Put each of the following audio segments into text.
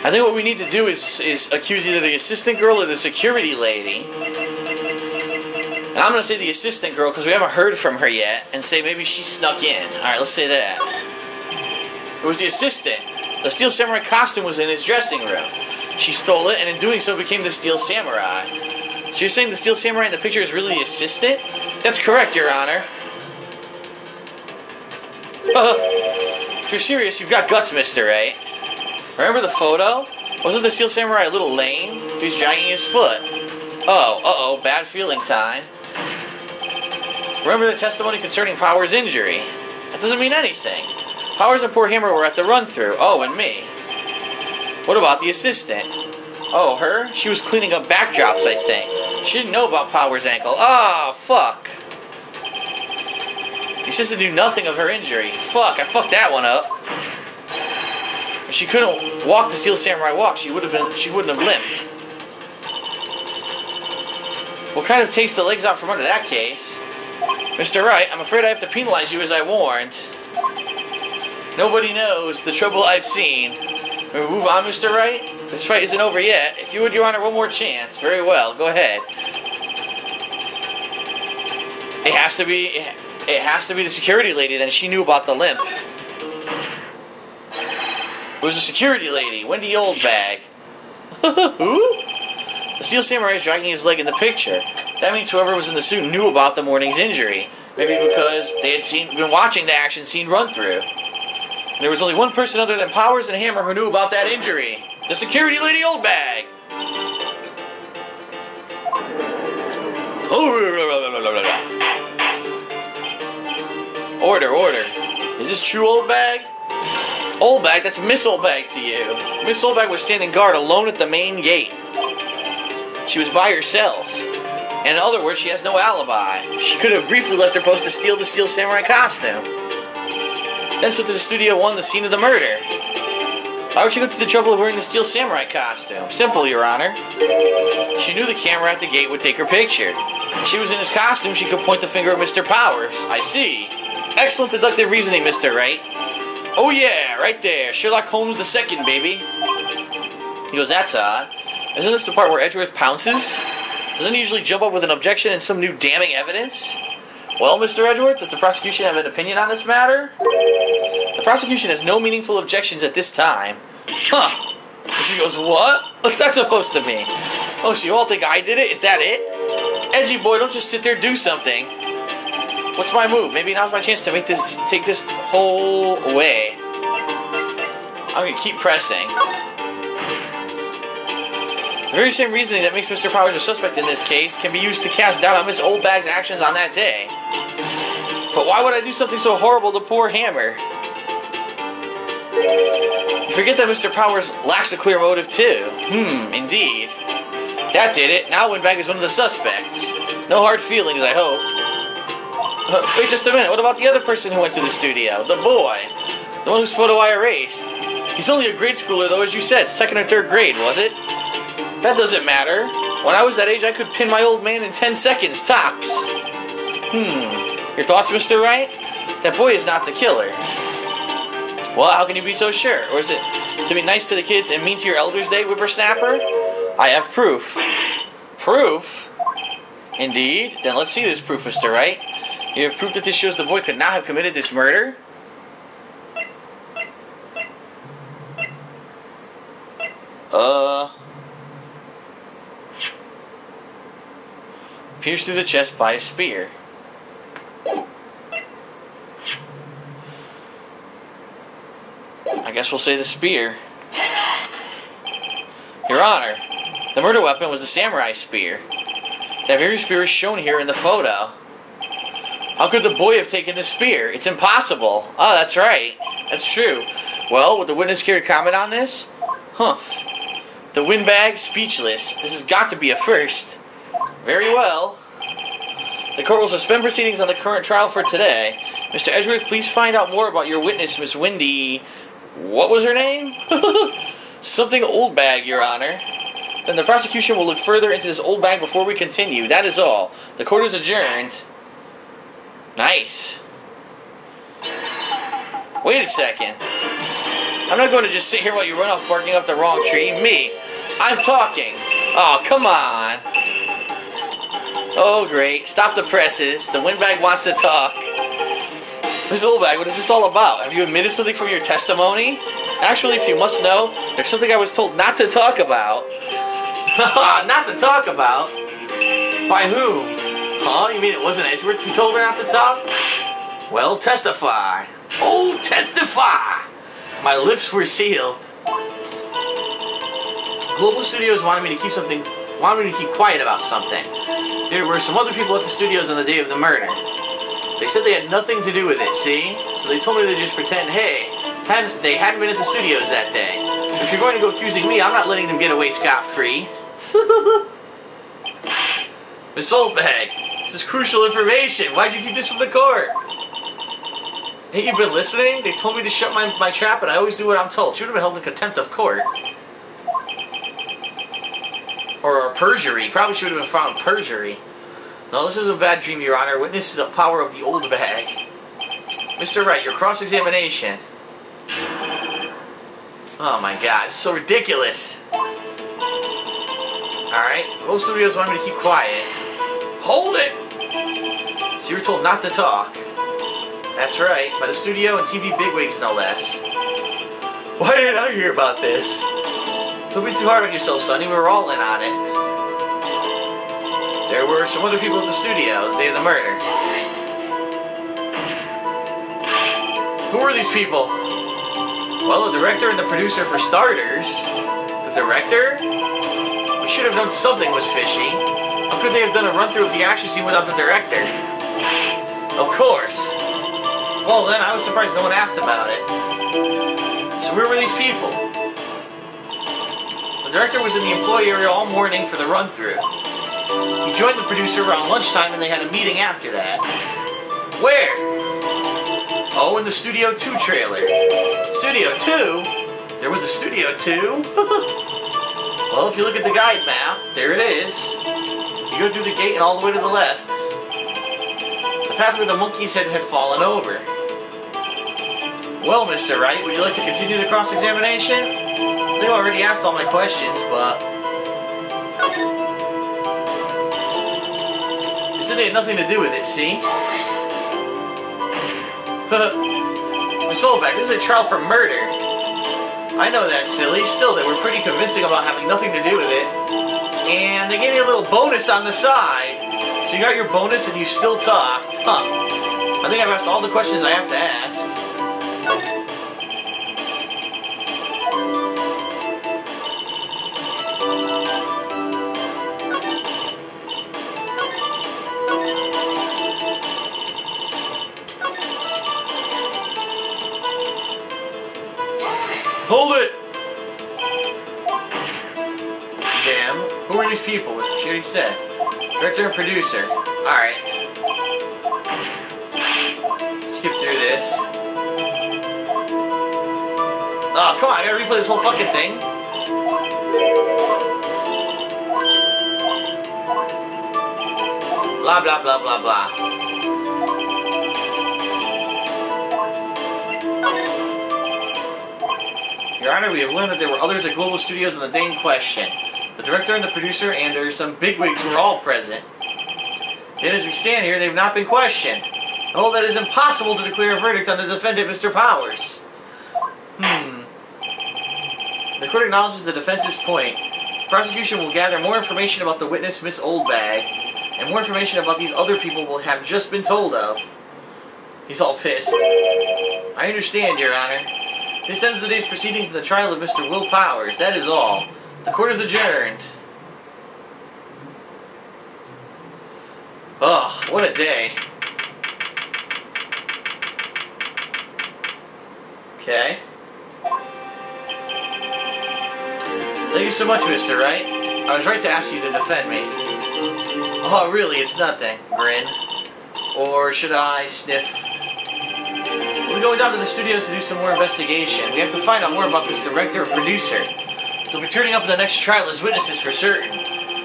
I think what we need to do is accuse either the assistant girl or the security lady. And I'm going to say the assistant girl because we haven't heard from her yet, and say maybe she snuck in. Alright, let's say that. It was the assistant. The Steel Samurai costume was in his dressing room. She stole it, and in doing so became the Steel Samurai. So you're saying the Steel Samurai in the picture is really the assistant? That's correct, Your Honor. If you're serious, you've got guts, Mr. Wright. Remember the photo? Wasn't the Steel Samurai a little lame? He was dragging his foot. Oh, uh-oh, bad feeling time. Remember the testimony concerning Power's injury? That doesn't mean anything. Powers and poor Hammer were at the run-through. Oh, and me. What about the assistant? Oh, her? She was cleaning up backdrops, I think. She didn't know about Power's ankle. Oh, fuck. The assistant knew nothing of her injury. Fuck, I fucked that one up. If she couldn't walk the Steel Samurai walk, she wouldn't have limped. What kind of takes the legs out from under that case? Mr. Wright, I'm afraid I have to penalize you as I warned. Nobody knows the trouble I've seen. May we move on, Mr. Wright? This fight isn't over yet. If you would, Your Honor, one more chance. Very well, go ahead. It has to be the security lady, then. She knew about the limp. It was a security lady, Wendy Oldbag. Who? The Steel Samurai is dragging his leg in the picture. That means whoever was in the suit knew about the morning's injury. Maybe because they had been watching the action scene run through. And there was only one person other than Powers and Hammer who knew about that injury. The security lady Oldbag. Order. Is this true, Oldbag? Oldbag, that's Miss Oldbag to you. Miss Oldbag was standing guard alone at the main gate. She was by herself. And in other words, she has no alibi. She could have briefly left her post to steal the Steel Samurai costume. Then slipped to the Studio 1, the scene of the murder. Why would she go through the trouble of wearing the Steel Samurai costume? Simple, Your Honor. She knew the camera at the gate would take her picture. If she was in his costume, she could point the finger at Mr. Powers. I see. Excellent deductive reasoning, Mr. Wright. Oh yeah, right there. Sherlock Holmes II, baby. He goes, that's odd. Isn't this the part where Edgeworth pounces? Doesn't he usually jump up with an objection and some new damning evidence? Well, Mr. Edgeworth, does the prosecution have an opinion on this matter? The prosecution has no meaningful objections at this time. Huh. And she goes, what? What's that supposed to mean? Oh, so you all think I did it? Is that it? Edgy boy, don't just sit there, do something. What's my move? Maybe now's my chance to take this whole way. I'm gonna keep pressing. The very same reasoning that makes Mr. Powers a suspect in this case can be used to cast doubt on Miss Oldbag's actions on that day. But why would I do something so horrible to poor Hammer? You forget that Mr. Powers lacks a clear motive too. Indeed. That did it. Now Windbag is one of the suspects. No hard feelings, I hope. Wait just a minute. What about the other person who went to the studio? The boy. The one whose photo I erased. He's only a grade schooler though, as you said. 2nd or 3rd grade, was it? That doesn't matter. When I was that age, I could pin my old man in 10 seconds, tops. Your thoughts, Mr. Wright? That boy is not the killer. Well, how can you be so sure? Or is it to be nice to the kids and mean to your elders day, whippersnapper? I have proof. Proof? Indeed? Then let's see this proof, Mr. Wright. You have proof that this shows the boy could not have committed this murder? Pierced through the chest by a spear. I guess we'll say the spear. Your Honor, the murder weapon was the samurai spear. That very spear is shown here in the photo. How could the boy have taken the spear? It's impossible. Oh, that's right. That's true. Well, would the witness care to comment on this? Humph. The windbag, speechless. This has got to be a first. Very well. The court will suspend proceedings on the current trial for today. Mr. Edgeworth, please find out more about your witness, Miss Wendy. What was her name? Something Oldbag, Your Honor. Then the prosecution will look further into this Oldbag before we continue. That is all. The court is adjourned. Nice. Wait a second. I'm not going to just sit here while you run off barking up the wrong tree. Me. I'm talking. Oh, come on. Oh, great. Stop the presses. The windbag wants to talk. Miss Oldbag, what is this all about? Have you admitted something from your testimony? Actually, if you must know, there's something I was told not to talk about. Not to talk about? By whom? Huh? You mean it wasn't Edgeworth who told her not to talk? Well, testify. Oh, testify! My lips were sealed. Global Studios wanted me to keep quiet about something. There were some other people at the studios on the day of the murder. They said they had nothing to do with it, see? So they told me to just pretend, hey, they hadn't been at the studios that day. If you're going to go accusing me, I'm not letting them get away scot-free. Miss Oldbag, this is crucial information. Why'd you keep this from the court? Hey, you've been listening? They told me to shut my trap, and I always do what I'm told. She would have been held in contempt of court. Or perjury. Probably should have been found perjury. No, this is a bad dream, Your Honor. Witness the power of the old bag. Mr. Wright, your cross-examination. Oh my god, this is so ridiculous. Alright, most studios want me to keep quiet. Hold it! So you were told not to talk. That's right, by the studio and TV bigwigs, no less. Why didn't I hear about this? Don't be too hard on yourself, Sonny. We were all in on it. There were some other people at the studio the day of the murder. Who were these people? Well, the director and the producer for starters. The director? We should have known something was fishy. How could they have done a run-through of the action scene without the director? Of course. Well then, I was surprised no one asked about it. So where were these people? The director was in the employee area all morning for the run-through. He joined the producer around lunchtime and they had a meeting after that. Where? Oh, in the Studio 2 trailer. Studio 2? There was a Studio 2? Well, if you look at the guide map, there it is. You go through the gate and all the way to the left. The path where the monkey's head had fallen over. Well, Mr. Wright, would you like to continue the cross-examination? They already asked all my questions, but... They had nothing to do with it, see? Miss Oldbag, this is a trial for murder. I know that's silly. Still, they were pretty convincing about having nothing to do with it. And they gave me a little bonus on the side. So you got your bonus and you still talked. Huh. I think I've asked all the questions I have to ask. Hold it! Damn. Who are these people? She already said. Director and producer. Alright. Skip through this. Oh, come on. I gotta replay this whole fucking thing. Blah, blah, blah, blah, blah. Your Honor, we have learned that there were others at Global Studios on the day in question. The director and the producer and there are some bigwigs who were all present. Yet as we stand here, they have not been questioned. Oh, that is impossible to declare a verdict on the defendant, Mr. Powers. The court acknowledges the defense's point. The prosecution will gather more information about the witness, Miss Oldbag, and more information about these other people will have just been told of. He's all pissed. I understand, Your Honor. This ends the day's proceedings in the trial of Mr. Will Powers. That is all. The court is adjourned. Oh, what a day. Okay. Thank you so much, Mr. Wright. I was right to ask you to defend me. Oh, really? It's nothing. Grin. Or should I sniff? We're going down to the studios to do some more investigation. We have to find out more about this director and producer. They'll be turning up in the next trial as witnesses for certain.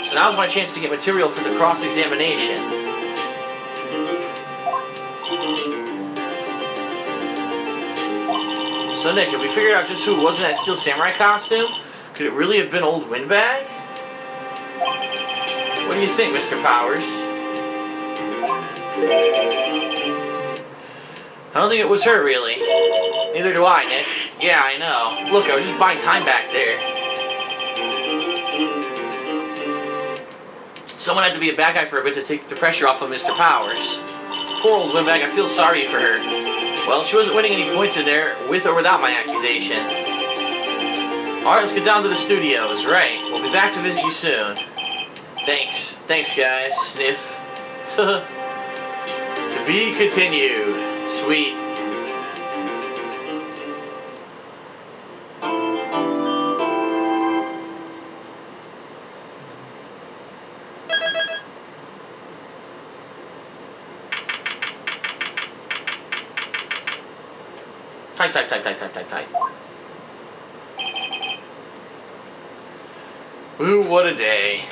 So now's my chance to get material for the cross-examination. So Nick, have we figured out just who it was in that Steel Samurai costume? Could it really have been old Windbag? What do you think, Mr. Powers? I don't think it was her, really. Neither do I, Nick. Yeah, I know. Look, I was just buying time back there. Someone had to be a bad guy for a bit to take the pressure off of Mr. Powers. Poor old Windbag, I feel sorry for her. Well, she wasn't winning any points in there, with or without my accusation. Alright, let's get down to the studios. Right, we'll be back to visit you soon. Thanks. Thanks, guys. Sniff. To be continued. Sweet. Type. Ooh, what a day.